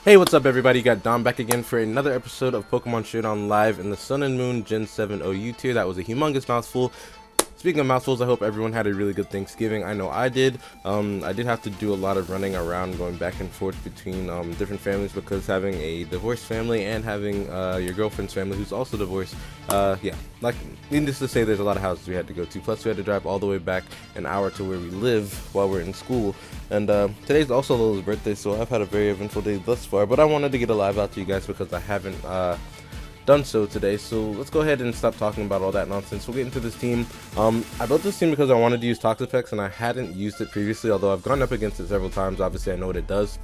Hey, what's up everybody? You got Dom back again for another episode of Pokemon Showdown live in the Sun and Moon Gen 7 OU tier. That was a humongous mouthful. Speaking of mouthfuls, I hope everyone had a really good Thanksgiving. I know I did. I did have to do a lot of running around, going back and forth between different families, because having a divorced family and having your girlfriend's family who's also divorced, yeah, like, needless to say, there's a lot of houses we had to go to. Plus, we had to drive all the way back an hour to where we live while we're in school. And today's also Lola's birthday, so I've had a very eventful day thus far. But I wanted to get a live out to you guys because I haven't done so today. So let's go ahead and stop talking about all that nonsense. We'll get into this team. I built this team because I wanted to use Toxapex and I hadn't used it previously, although I've gone up against it several times. Obviously I know what it does.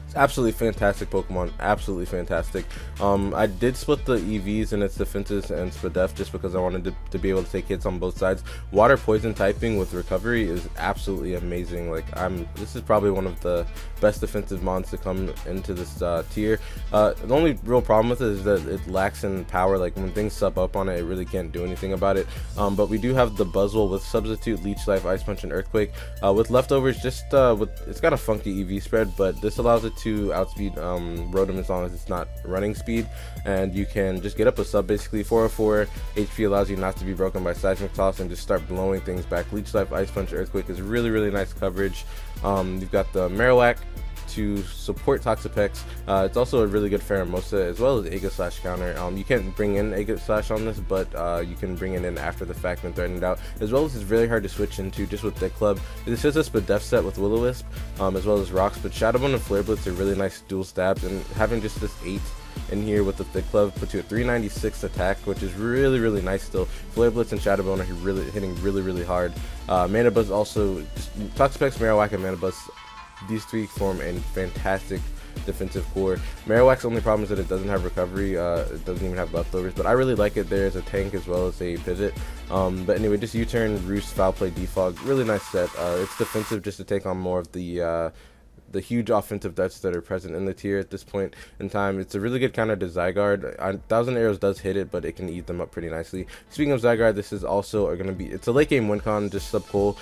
It's absolutely fantastic Pokemon, absolutely fantastic. I did split the EVs and its defenses and Spadef just because I wanted to be able to take hits on both sides. Water poison typing with recovery is absolutely amazing. Like, this is probably one of the best defensive mons to come into this tier. The only real problem with it is that it lacks in power. Like, when things sub up on it, it really can't do anything about it. But we do have the Buzzwole with Substitute, Leech Life, Ice Punch, and Earthquake. With leftovers, it's got a funky EV spread, but this allows it to outspeed Rotom as long as it's not running speed, and you can just get up a sub. Basically 404 HP allows you not to be broken by Seismic Toss and just start blowing things back. Leech Life, Ice Punch, Earthquake is really nice coverage. You've got the Marowak to support Toxapex. It's also a really good Pheromosa as well as Aegis Slash counter. You can't bring in Aegis Slash on this, but you can bring it in after the fact and threaten it out. As well as it's really hard to switch into just with Thick Club. It's just a Spadef set with Will-O-Wisp, as well as Rocks, but Shadow Bone and Flare Blitz are really nice dual stabs, and having just this 8 in here with the Thick Club puts you at 396 attack, which is really nice still. Flare Blitz and Shadow Bone are hitting really hard. Mana Buzz also, Toxapex, Marowak, and Mana Buzz, these three form a fantastic defensive core. Marowak's only problem is that it doesn't have recovery, it doesn't even have leftovers, but I really like it there as a tank as well as a pivot. But anyway, just U-turn, Roost, Foul Play, Defog, really nice set. It's defensive just to take on more of the huge offensive threats that are present in the tier at this point in time. It's a really good counter to Zygarde. 1,000 Arrows does hit it, but it can eat them up pretty nicely. Speaking of Zygarde, this is also it's a late game win con, just sub cool.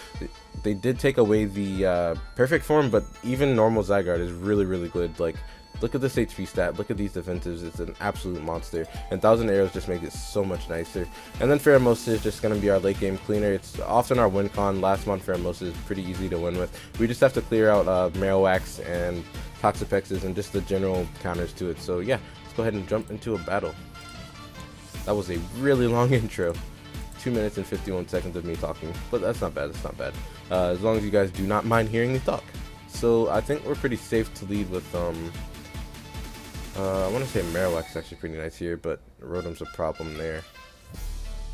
They did take away the perfect form, but even normal Zygarde is really good. Like, look at this HP stat, look at these defensives, it's an absolute monster, and 1,000 Arrows just makes it so much nicer. And then Pheromosa is just going to be our late game cleaner. It's often our win con. Last month Pheromosa is pretty easy to win with. We just have to clear out Marowaks and Toxapexes and just the general counters to it. So yeah, let's go ahead and jump into a battle. That was a really long intro. 2 minutes and 51 seconds of me talking, but that's not bad, as long as you guys do not mind hearing me talk. So I think we're pretty safe to lead with I want to say Marowak's actually pretty nice here, but Rotom's a problem there.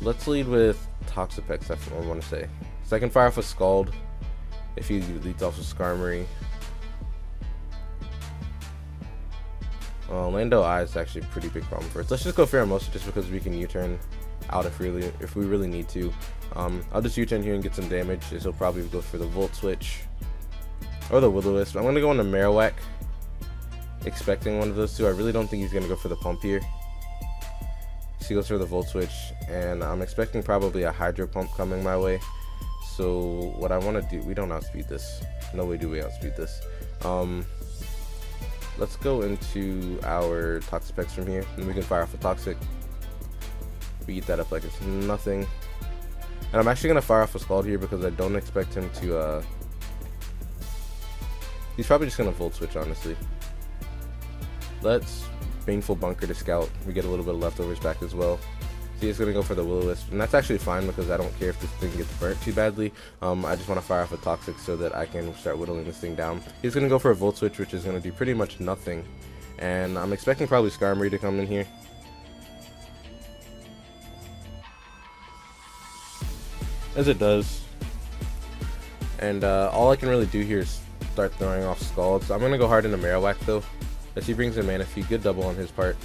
Let's lead with Toxapex, that's what I want to say. So I can fire off a Scald if he leads off with Skarmory. Lando Eye is actually a pretty big problem for us. Let's just go Pheromosa just because we can U-turn out if we really need to. I'll just U-turn here and get some damage, as he'll probably go for the Volt Switch or the Will-O-Wisp. I'm going to go on the Marowak, expecting one of those two. I really don't think he's going to go for the Pump here. So he goes for the Volt Switch, and I'm expecting probably a Hydro Pump coming my way. So what I want to do, we don't outspeed this. No way do we outspeed this. Let's go into our Toxapex from here, and we can fire off a Toxic. We eat that up like it's nothing. And I'm actually going to fire off a Scald here because I don't expect him to, he's probably just going to Volt Switch, honestly. Let's Baneful Bunker to scout. We get a little bit of leftovers back as well. So he's going to go for the Will-O-Wisp, and that's actually fine because I don't care if this thing gets burnt too badly. I just want to fire off a Toxic so that I can start whittling this thing down. He's going to go for a Volt Switch, which is going to do pretty much nothing. And I'm expecting probably Skarmory to come in here. As it does. And all I can really do here is start throwing off Scalds. I'm going to go hard into Marowak though, as he brings in Mana Feed. Good double on his part.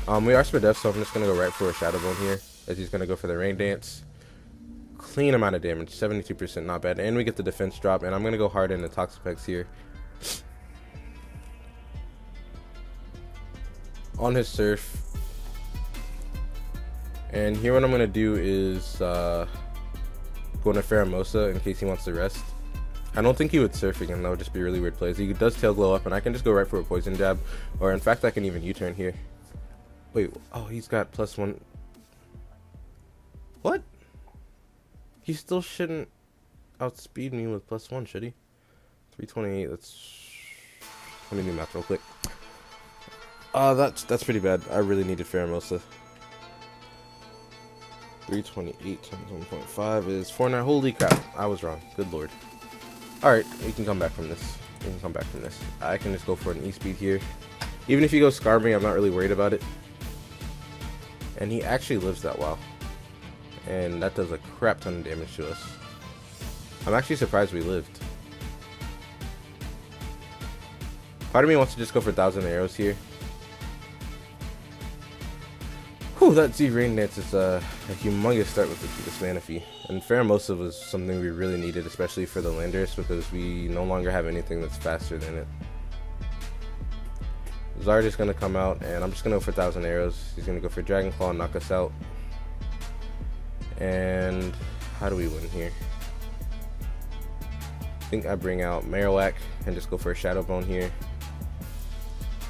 We are Spadef, so I'm just going to go right for a Shadow Bone here, as he's going to go for the Rain Dance. Clean amount of damage, 72%, not bad. And we get the defense drop, and I'm going to go hard into Toxapex here. On his Surf. And here what I'm going to do is go into Pheromosa in case he wants to rest. I don't think he would surf again. That would just be really weird plays. He does tail glow up, and I can just go right for a poison jab. Or in fact, I can even U-turn here. Wait, oh, he's got +1. What? He still shouldn't outspeed me with +1, should he? 328, let me do math real quick. That's pretty bad. I really needed Pheromosa. 328 times 1.5 is 4.9. Holy crap, I was wrong. Good lord. Alright, we can come back from this. I can just go for an E-speed here. Even if he goes Skarmory, I'm not really worried about it. And he actually lives that well. And that does a crap ton of damage to us. I'm actually surprised we lived. Part of me wants to just go for 1,000 arrows here. Whew, that Z Rain Dance is a humongous start with this Manaphy. And Pheromosa was something we really needed, especially for the Landorus, because we no longer have anything that's faster than it. Zard is going to come out, and I'm just going to go for 1,000 arrows. He's going to go for Dragon Claw and knock us out. And how do we win here? I think I bring out Marowak and just go for a Shadow Bone here.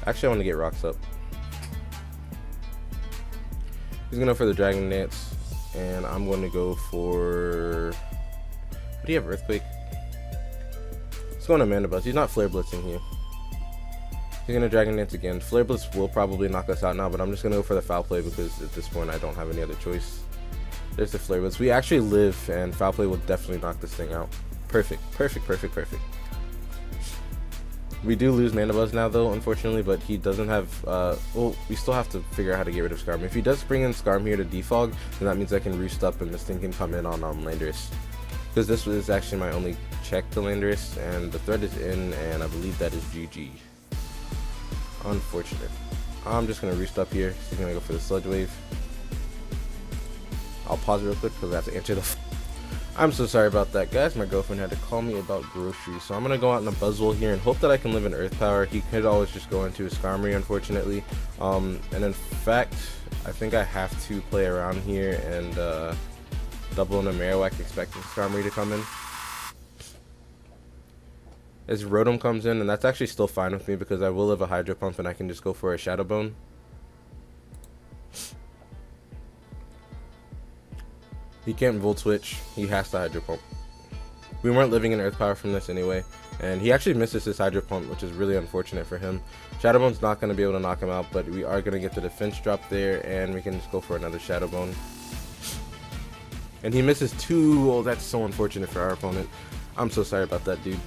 Actually, I want to get rocks up. He's going to go for the Dragon Dance, and I'm going to go for... What do you have, Earthquake? Let's go on Amanda Buzz. He's not Flare Blitzing here. He's going to Dragon Dance again. Flare Blitz will probably knock us out now, but I'm just going to go for the Foul Play because at this point I don't have any other choice. There's the Flare Blitz. We actually live, and Foul Play will definitely knock this thing out. Perfect. We do lose Mana Buzz now, though, unfortunately, but he doesn't have, well, we still have to figure out how to get rid of Skarm. If he does bring in Skarm here to defog, then that means I can roost up and this thing can come in on Landorus. Because this is actually my only check to Landorus, and the threat is in, and I believe that is GG. Unfortunate. I'm just going to roost up here. He's going to go for the Sludge Wave. I'll pause real quick because I have to answer the I'm so sorry about that, guys. My girlfriend had to call me about groceries. So I'm going to go out in a Buzzwole here and hope that I can live in Earth Power. He could always just go into a Skarmory, unfortunately. And in fact, I think I have to play around here and double in a Marowak, expecting Skarmory to come in. As Rotom comes in, and that's actually still fine with me because I will live a Hydro Pump and I can just go for a Shadow Bone. He can't Volt Switch, he has to Hydro Pump. We weren't living in Earth Power from this anyway, and he actually misses his Hydro Pump, which is really unfortunate for him. Shadow Bone's not going to be able to knock him out, but we are going to get the defense drop there, and we can just go for another Shadow Bone. And he misses 2, oh that's so unfortunate for our opponent. I'm so sorry about that, dude.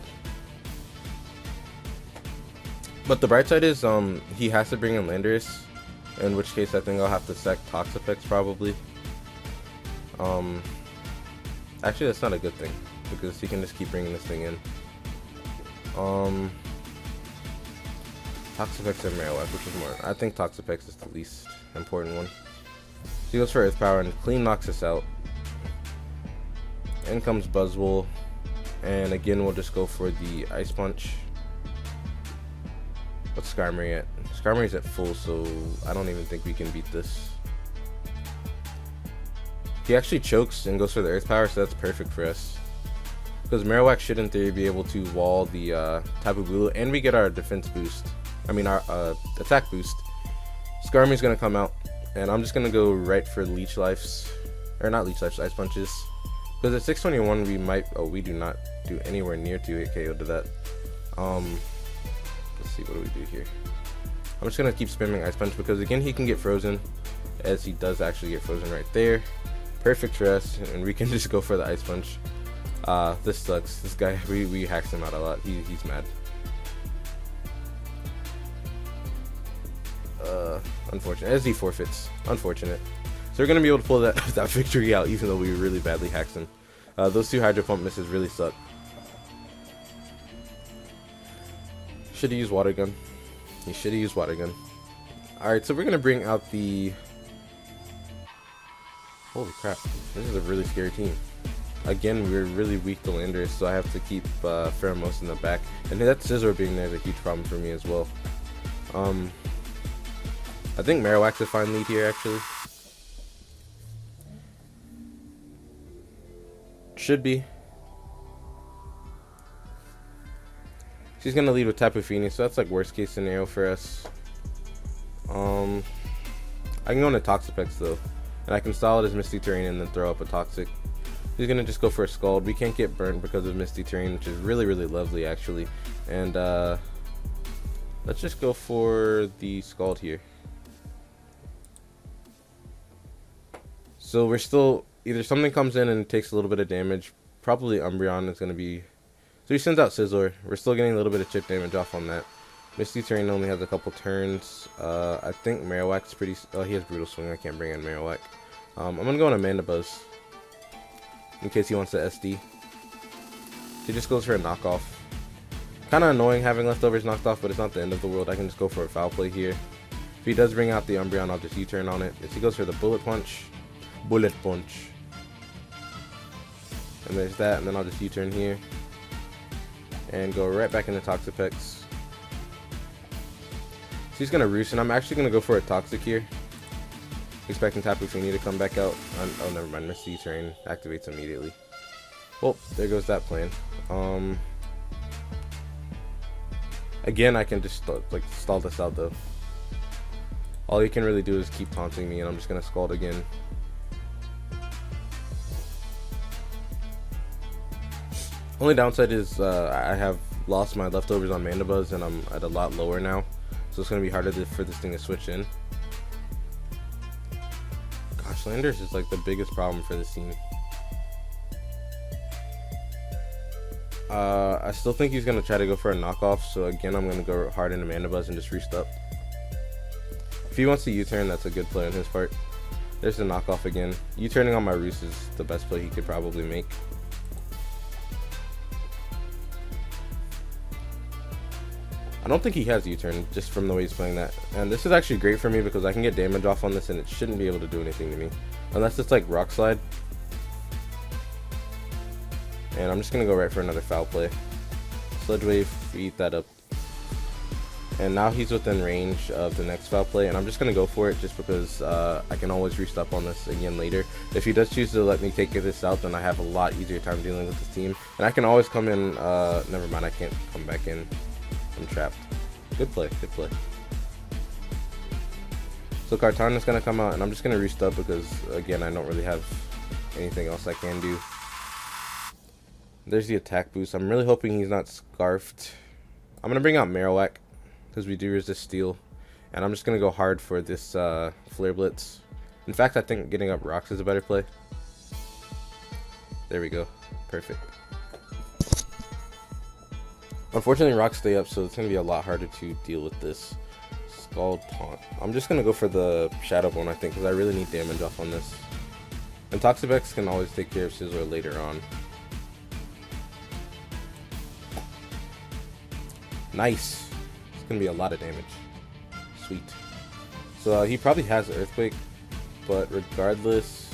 But the bright side is, he has to bring in Landorus, in which case I think I'll have to sack Toxapex probably. Actually that's not a good thing, because he can just keep bringing this thing in. Toxapex and Marowak, which is more, I think Toxapex is the least important one. He goes for Earth Power and clean knocks us out. In comes Buzzwole, and again we'll just go for the Ice Punch. What's Skarmory at? Skarmory's at full, so I don't even think we can beat this. He actually chokes and goes for the Earth Power, so that's perfect for us. Because Marowak should in theory be able to wall the Tapu Bulu, and we get our defense boost. I mean our attack boost. Skarmory's gonna come out, and I'm just gonna go right for Leech Lives. Or not Leech Lives, Ice Punches. Because at 621 we might, oh we do not do anywhere near 2-hit KO to that. Let's see, what do we do here? I'm just gonna keep spamming Ice Punch because again he can get frozen, as he does actually get frozen right there. Perfect for us, and we can just go for the Ice Punch. This sucks. This guy, we hacked him out a lot. He's mad. Unfortunate. As he forfeits. Unfortunate. So we're gonna be able to pull that that victory out, even though we really badly hacked him. Those 2 Hydro Pump misses really suck. Should have used Water Gun. He should have used Water Gun. Alright, so we're gonna bring out the... Holy crap, this is a really scary team. Again, we're really weak to Landorus, so I have to keep Pheromosa in the back. And that Scizor being there is a huge problem for me as well. I think Marowak's a fine lead here, actually. Should be. She's gonna lead with Tapu Fini, so that's like worst case scenario for us. I can go into Toxapex though, and I can stall it as Misty Terrain and then throw up a Toxic. He's gonna just go for a Scald. We can't get burnt because of Misty Terrain, which is really, really lovely actually. And let's just go for the Scald here. So we're still, either something comes in and takes a little bit of damage. Probably Umbreon is gonna be, so he sends out Scizor. We're still getting a little bit of chip damage off on that. Misty Terrain only has a couple turns. I think Marowak's pretty, oh, he has Brutal Swing. I can't bring in Marowak. I'm gonna go on Amanda Buzz in case he wants to SD. He just goes for a knockoff. Kind of annoying having leftovers knocked off, but it's not the end of the world. I can just go for a Foul Play here. If he does bring out the Umbreon, I'll just U-turn on it. If he goes for the Bullet Punch, and there's that, and then I'll just U-turn here and go right back into Toxapex. So he's gonna Roost, and I'm actually gonna go for a Toxic here, expecting Tapu Fini to come back out. Oh, never mind. Misty Terrain activates immediately. Well, there goes that plan. Again, I can just like stall this out though. All he can really do is keep taunting me, and I'm just gonna Scald again. Only downside is I have lost my leftovers on Mandibuzz, and I'm at a lot lower now, so it's gonna be harder for this thing to switch in. Gosh, Landers is like the biggest problem for this team. I still think he's gonna try to go for a knockoff, so again I'm gonna go hard into Mandibuzz and just Roost up. If he wants to U-turn, that's a good play on his part. There's the knockoff again. U-turning on my Roost is the best play he could probably make. I don't think he has U-turn just from the way he's playing that. And this is actually great for me because I can get damage off on this and it shouldn't be able to do anything to me. Unless it's like Rock Slide. And I'm just going to go right for another Foul Play. Sludge Wave, eat that up. And now he's within range of the next Foul Play, and I'm just going to go for it just because I can always Roost up on this again later. If he does choose to let me take this out, then I have a lot easier time dealing with this team. And I can always come in, never mind, I can't come back in. I'm trapped. Good play, good play. So Kartana's going to come out, and I'm just going to Roost up because, again, I don't really have anything else I can do. There's the attack boost. I'm really hoping he's not Scarfed. I'm going to bring out Marowak because we do resist Steel. And I'm just going to go hard for this Flare Blitz. In fact, I think getting up Rocks is a better play. There we go. Perfect. Unfortunately, Rocks stay up, so it's going to be a lot harder to deal with this. Scald Taunt. I'm just going to go for the Shadow Bone, I think, because I really need damage off on this. And Toxapex can always take care of Scizor later on. Nice. It's going to be a lot of damage. Sweet. So he probably has Earthquake, but regardless...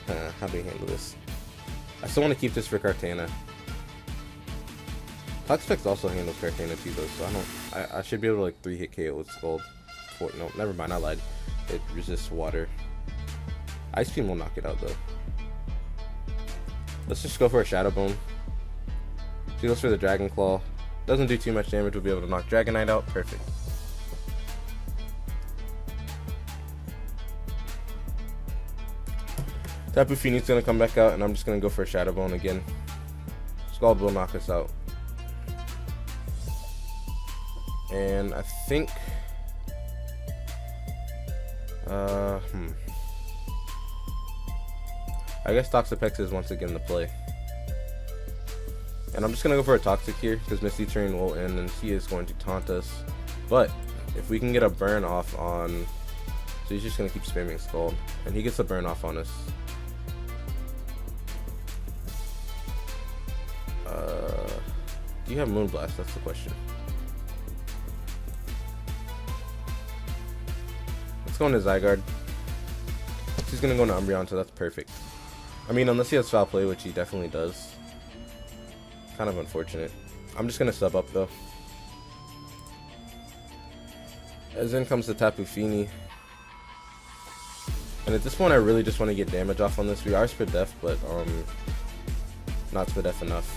how do we handle this? I still want to keep this for Kartana. Toxapex also handles Kartana too though, so I should be able to like 3-hit KO with Scald. No, never mind, I lied. It resists water. Ice Beam will knock it out though. Let's just go for a Shadow Bone. He goes for the Dragon Claw. Doesn't do too much damage. We'll be able to knock Dragonite out. Perfect. Tapu Fini's gonna come back out, and I'm just gonna go for a Shadow Bone again. Scald will knock us out. And I think... I guess Toxapex is once again the play. And I'm just going to go for a Toxic here, because Misty Terrain will end, and he is going to taunt us. But, if we can get a burn off on... So he's just going to keep spamming Scald, and he gets a burn off on us. Do you have Moonblast? That's the question. Let's go into Zygarde. He's going to go into Umbreon, so that's perfect. I mean, unless he has Foul Play, which he definitely does. Kind of unfortunate. I'm just going to sub up, though. As in comes the Tapu Fini. And at this point, I really just want to get damage off on this. We are Spidef, but not Spidef enough.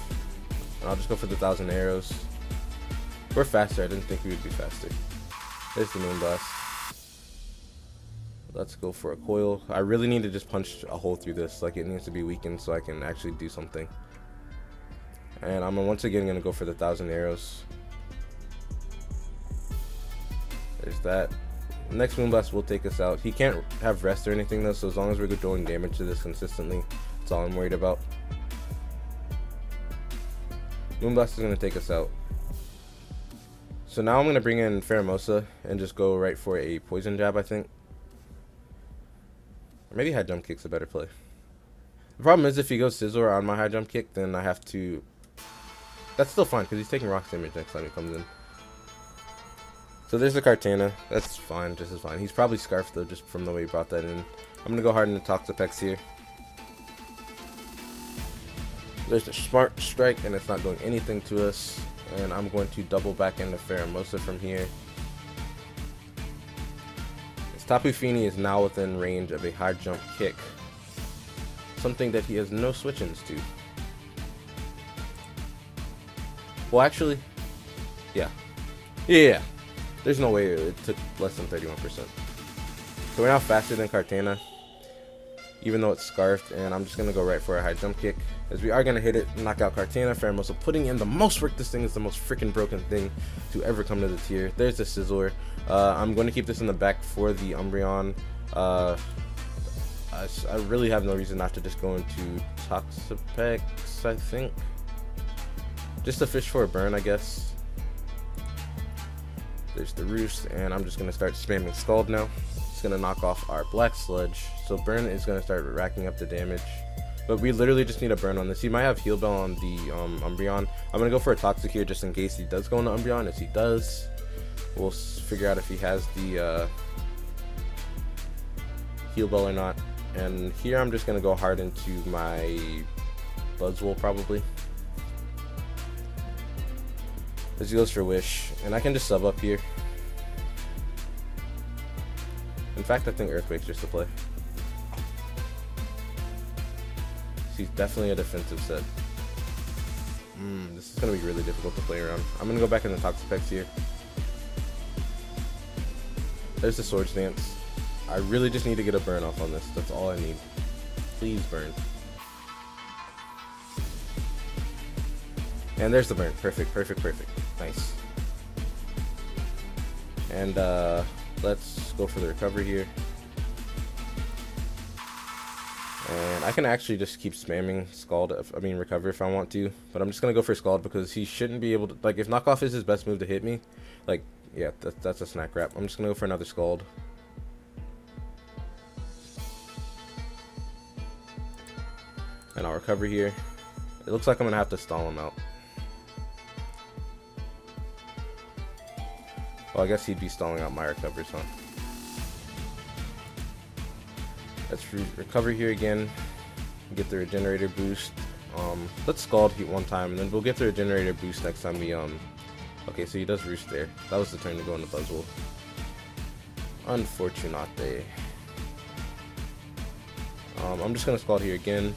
And I'll just go for the 1,000 arrows. We're faster. I didn't think we would be faster. There's the Moonblast. Let's go for a coil. I really need to just punch a hole through this. Like, it needs to be weakened so I can actually do something. And I'm once again going to go for the 1,000 arrows. There's that. The next Moonblast will take us out. He can't have rest or anything though, so as long as we're doing damage to this consistently, that's all I'm worried about. Moonblast is going to take us out. So now I'm going to bring in Pheromosa and just go right for a poison jab, I think. Or maybe high jump kick's a better play. The problem is if he goes Scizor on my high jump kick, then I have to... That's still fine because he's taking rocks damage next time he comes in. So there's the Kartana. That's fine, just as fine. He's probably Scarfed though, just from the way he brought that in. I'm going to go hard into Toxapex here. There's the Smart Strike, and it's not doing anything to us. And I'm going to double back into Pheromosa from here. This Tapu Fini is now within range of a high jump kick. Something that he has no switch-ins to. Well, actually, yeah. There's no way it took less than 31%. So we're now faster than Kartana, even though it's Scarfed, and I'm just going to go right for a high jump kick. As we are going to hit it, knock out Kartana. Pheromosa putting in the most work. This thing is the most freaking broken thing to ever come to the tier. There's the Scizor. I'm going to keep this in the back for the Umbreon. I really have no reason not to just go into Toxapex, I think. Just to fish for a burn, I guess. There's the Roost, and I'm just going to start spamming Scald now. It's going to knock off our Black Sludge. So burn is going to start racking up the damage. But we literally just need a burn on this. He might have Heal Bell on the Umbreon. I'm going to go for a Toxic here just in case he does go into Umbreon. If he does, we'll figure out if he has the Heal Bell or not. And here I'm just going to go hard into my Buzzwole probably. As he goes for Wish. And I can just sub up here. In fact, I think Earthquake's just a play. He's definitely a defensive set. This is going to be really difficult to play around. I'm going to go back in the Toxapex here. There's the Swords Dance. I really just need to get a burn off on this. That's all I need. Please burn. And there's the burn. Perfect. Nice. And let's go for the recovery here. And I can actually just keep spamming Scald, Recover if I want to. But I'm just going to go for Scald because he shouldn't be able to, like, if Knockoff is his best move to hit me, like, yeah, that's a snack wrap. I'm just going to go for another Scald. And I'll recover here. It looks like I'm going to have to stall him out. Well, I guess he'd be stalling out my recovers, huh? Let's recover here again. Get the Regenerator boost. Let's Scald Heat one time, and then we'll get the Regenerator boost next time we Okay, so he does Roost there. That was the turn to go into Buzzwole. Unfortunate. I'm just gonna Scald here again.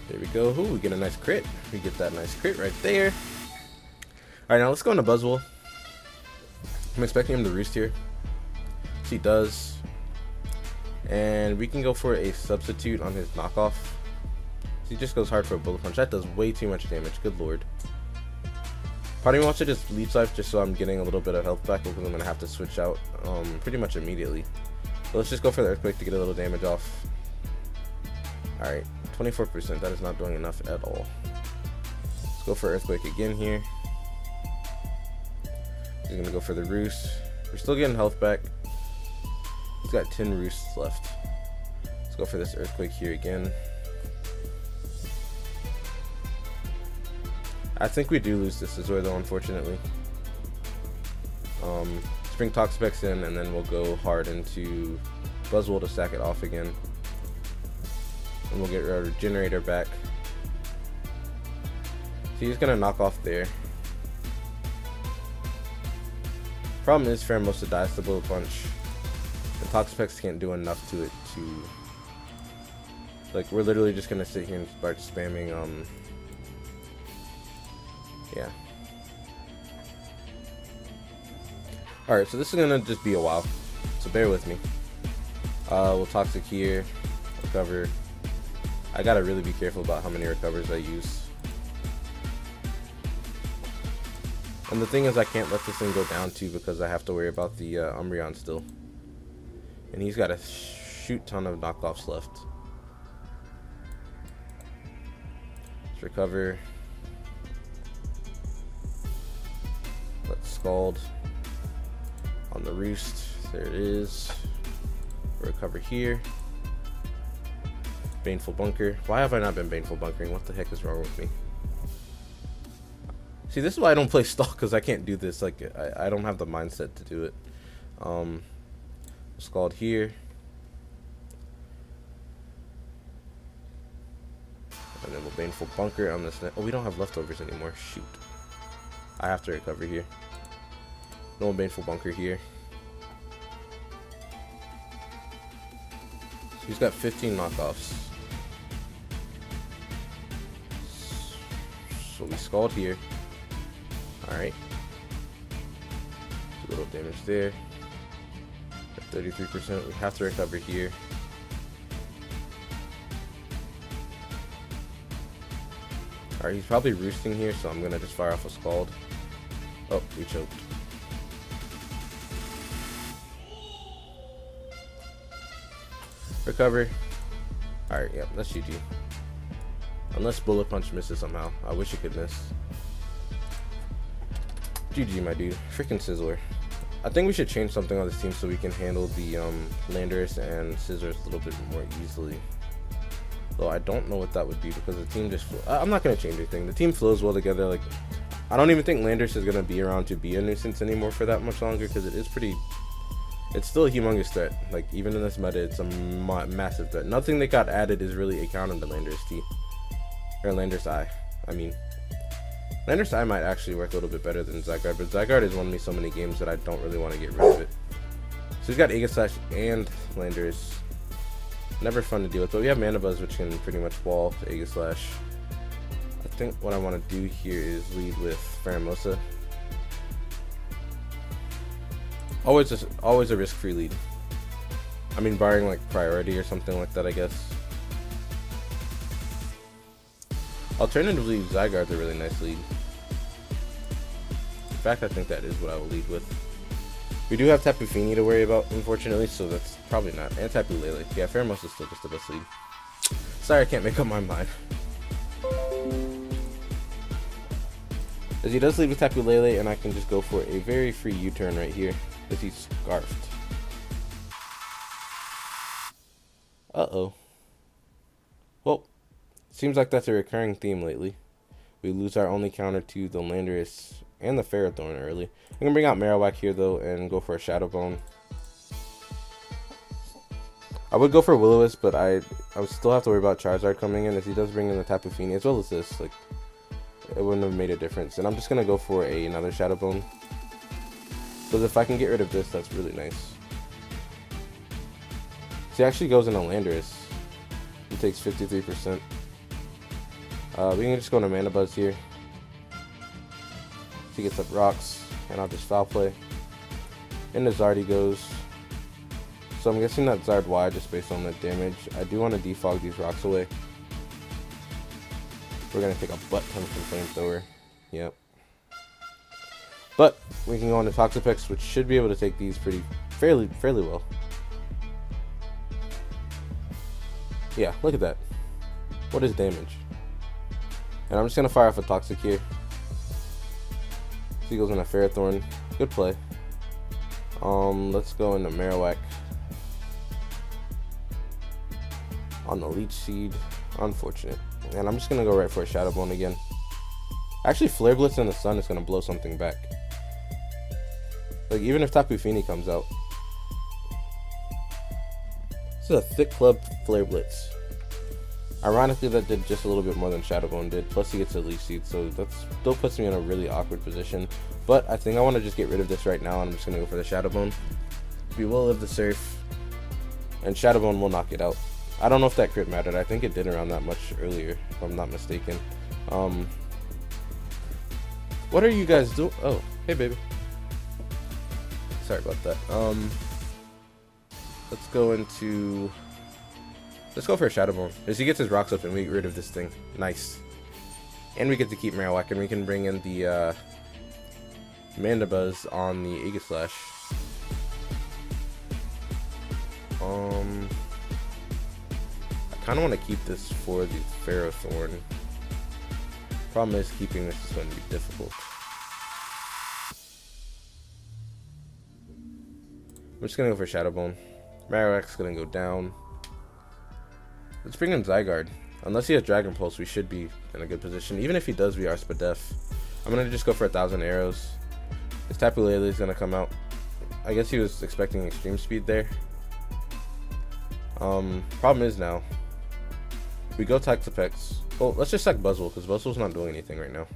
There we go. Ooh, we get a nice crit. We get that nice crit right there. Alright, now let's go into Buzzwole. I'm expecting him to Roost here. So he does. And we can go for a substitute on his knockoff. So he just goes hard for a Bullet Punch. That does way too much damage. Good lord. Part of me wants to just Leech Life just so I'm getting a little bit of health back because I'm going to have to switch out pretty much immediately. So let's just go for the Earthquake to get a little damage off. Alright, 24%. That is not doing enough at all. Let's go for Earthquake again here. He's going to go for the Roost. We're still getting health back. He's got 10 Roosts left. Let's go for this Earthquake here again. I think we do lose this Scizor though, unfortunately. Let's bring Toxapex in, and then we'll go hard into Buzzwole to sack it off again. And we'll get our Regenerator back. So he's going to knock off there. Problem is, Pheromosa dies to Bullet Punch. The Toxapex can't do enough to it to... Like, we're literally just going to sit here and start spamming Yeah. Alright, so this is gonna just be a while, so bear with me. We'll Toxic here, recover. I gotta really be careful about how many recovers I use. And the thing is, I can't let this thing go down too because I have to worry about the Umbreon still. And he's got a shoot ton of knockoffs left. Let's recover. Let's Scald on the Roost. There it is. Recover here. Baneful Bunker. Why have I not been Baneful Bunkering? What the heck is wrong with me? See, this is why I don't play Stalk, because I can't do this. Like, I don't have the mindset to do it. Scald here. And then we'll Baneful Bunker on this. Oh, we don't have leftovers anymore. Shoot. I have to recover here. No Baneful Bunker here. So he's got 15 knockoffs. So we Scald here. Alright. A little damage there. At 33%. We have to recover here. Alright, he's probably roosting here, so I'm gonna just fire off a Scald. Oh, we choked. Recover. Alright, yep, that's GG. Unless Bullet Punch misses somehow. I wish it could miss. GG, my dude. Freaking Sizzler. I think we should change something on this team so we can handle the Landorus and Scissors a little bit more easily. Though I don't know what that would be because the team just... I'm not going to change anything. The team flows well together. Like, I don't even think Landorus is going to be around to be a nuisance anymore for that much longer because it is pretty... It's still a humongous threat. Like, even in this meta, it's a massive threat. Nothing that got added is really a counter to Landorus T. Or Landorus I. I mean... Landorus I might actually work a little bit better than Zygarde, but Zygarde has won me so many games that I don't really want to get rid of it. So he's got Aegislash and Landorus. Never fun to deal with, but we have Mana Buzz, which can pretty much wall to Aegislash. I think what I want to do here is lead with Pheromosa. Always a risk-free lead. I mean, barring like priority or something like that, I guess. Alternatively, Zygarde's a really nice lead. In fact, I think that is what I will lead with. We do have Tapu Fini to worry about, unfortunately, so that's probably not. And Tapu Lele. Yeah, Pheromosa is still just the best lead. Sorry, I can't make up my mind. As he does lead with Tapu Lele, and I can just go for a very free U-turn right here, because he's Scarfed. Uh-oh. Well, seems like that's a recurring theme lately. We lose our only counter to the Landorus and the Ferrothorn early. I'm going to bring out Marowak here, though, and go for a Shadow Bone. I would go for Will-O-Wisp, but I would still have to worry about Charizard coming in, as he does bring in the Tapu Fini, as well as this. Like, it wouldn't have made a difference. And I'm just going to go for another Shadow Bone. Because if I can get rid of this, that's really nice. So he actually goes into Landorus. He takes 53%. We can just go into Mana Buzz here. He gets up rocks, and I'll just Foul Play. Into Zard he goes. So I'm guessing that Zard Y just based on the damage. I do want to defog these rocks away. We're going to take a butt ton from Flamethrower. Yep. But we can go into Toxapex, which should be able to take these fairly well. Yeah, look at that. What is damage? And I'm just going to fire off a Toxic here. So he goes into Ferrothorn. Good play. Let's go into Marowak. On the Leech Seed. Unfortunate. And I'm just going to go right for a Shadow Bone again. Actually, Flare Blitz in the Sun is going to blow something back. Like, even if Tapu Fini comes out. This is a thick club Flare Blitz. Ironically, that did just a little bit more than Shadow Bone did. Plus, he gets a Leech Seed, so that still puts me in a really awkward position. But I think I want to just get rid of this right now, and I'm just going to go for the Shadow Bone. We will live the Surf, and Shadow Bone will knock it out. I don't know if that crit mattered. I think it did around that much earlier, if I'm not mistaken. What are you guys doing? Oh, hey baby. Sorry about that. Let's go for a Shadow Bone. As he gets his rocks up and we get rid of this thing. Nice. And we get to keep Marowak, and we can bring in the Mandibuzz on the Aegislash. I kind of want to keep this for the Ferrothorn. Problem is, keeping this is going to be difficult. I'm just going to go for Shadow Bone. Marowak's going to go down. Let's bring in Zygarde. Unless he has Dragon Pulse, we should be in a good position. Even if he does, we are Spadef. I'm going to just go for 1,000 arrows. His Tapu Lele is going to come out. I guess he was expecting extreme speed there. Problem is now, we go Toxapex. Well, let's just sack Buzzwole, because Buzzwole's not doing anything right now.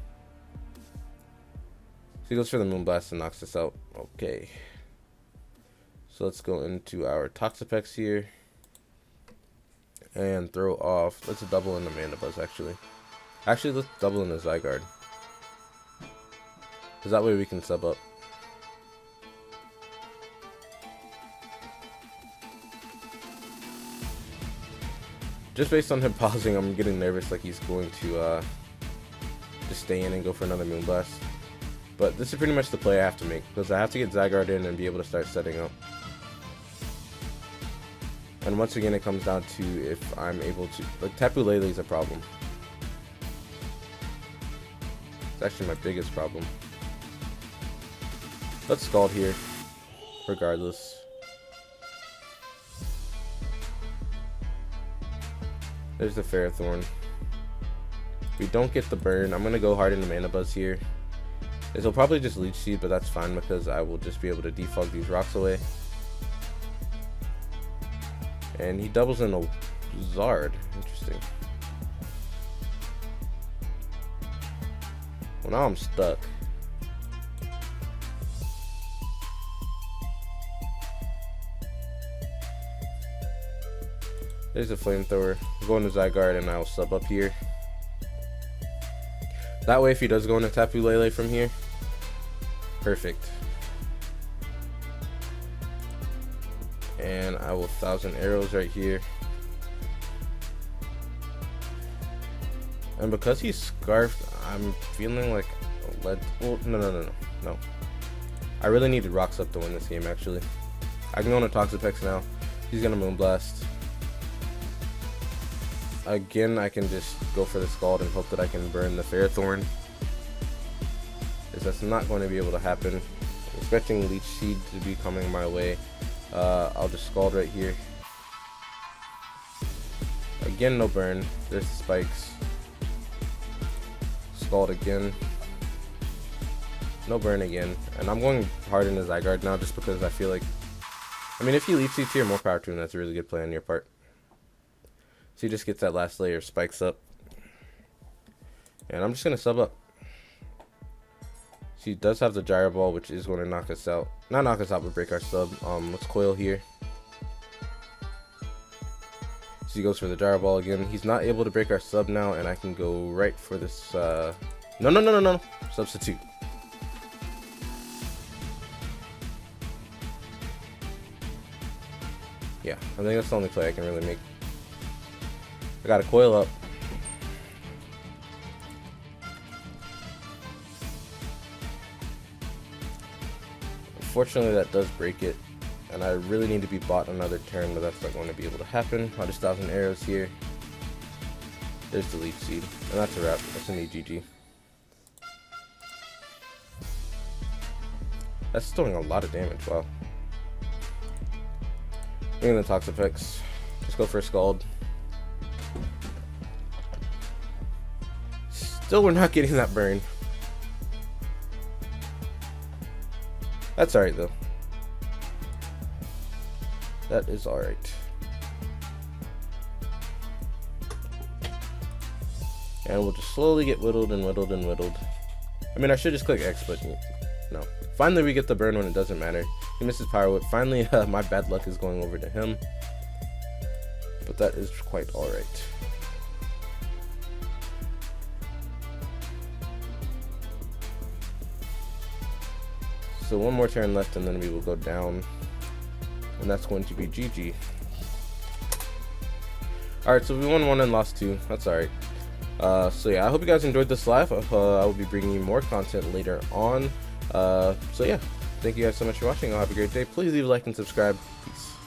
So he goes for the Moonblast and knocks us out. Okay. So let's go into our Toxapex here. And throw off. Let's double in the Mandibuzz, actually. Actually, let's double in the Zygarde. Because that way we can sub up. Just based on him pausing, I'm getting nervous like he's going to just stay in and go for another Moonblast. But this is pretty much the play I have to make, because I have to get Zygarde in and be able to start setting up. And once again, it comes down to if I'm able to... Like, Tapu Lele is a problem. It's actually my biggest problem. Let's Scald here, regardless. There's the Ferrothorn. We don't get the burn. I'm going to go hard into Mandibuzz here. This will probably just Leech Seed, but that's fine because I will just be able to defog these rocks away. And he doubles in a Zard. Interesting. Well, now I'm stuck. There's a Flamethrower. I'm going to Zygarde and I'll sub up here. That way, if he does go into Tapu Lele from here, perfect. And I will 1,000 arrows right here. And because he's Scarfed, I'm feeling like a lead. Well, no. I really needed rocks up to win this game, actually. I can go into Toxapex now. He's gonna Moonblast. Again, I can just go for the Scald and hope that I can burn the Ferrothorn. Because that's not going to be able to happen. I'm expecting Leech Seed to be coming my way. I'll just Scald right here. Again, no burn. There's the spikes. Scald again. No burn again. And I'm going hard into Zygarde now just because I feel like... I mean, if he Leech Seeds here, more power to him. That's a really good play on your part. So he just gets that last layer of spikes up. And I'm just going to sub up. She does have the Gyro Ball, which is going to knock us out. Not knock us out, but break our sub. Let's Coil here. So he goes for the Gyro Ball again. He's not able to break our sub now, and I can go right for this. No. Substitute. Yeah, I think that's the only play I can really make. I got to Coil up. Unfortunately, that does break it, and I really need to be bought another turn, but that's not going to be able to happen. I'll just 1,000 arrows here. There's the Leech Seed, and that's a wrap. That's an EGG. That's doing a lot of damage. Wow. Bring in the Toxapex. Let's go for a Scald. Still, we're not getting that burn. That's alright, though. That is alright. And we'll just slowly get whittled and whittled and whittled. I mean, I should just click X, but no. Finally, we get the burn when it doesn't matter. He misses Power Whip. Finally, my bad luck is going over to him. But that is quite alright. So one more turn left, and then we will go down, and that's going to be GG. Alright, so we won 1 and lost 2. That's alright. So yeah, I hope you guys enjoyed this live. I will be bringing you more content later on. So yeah, thank you guys so much for watching. I'll have a great day. Please leave a like and subscribe. Peace.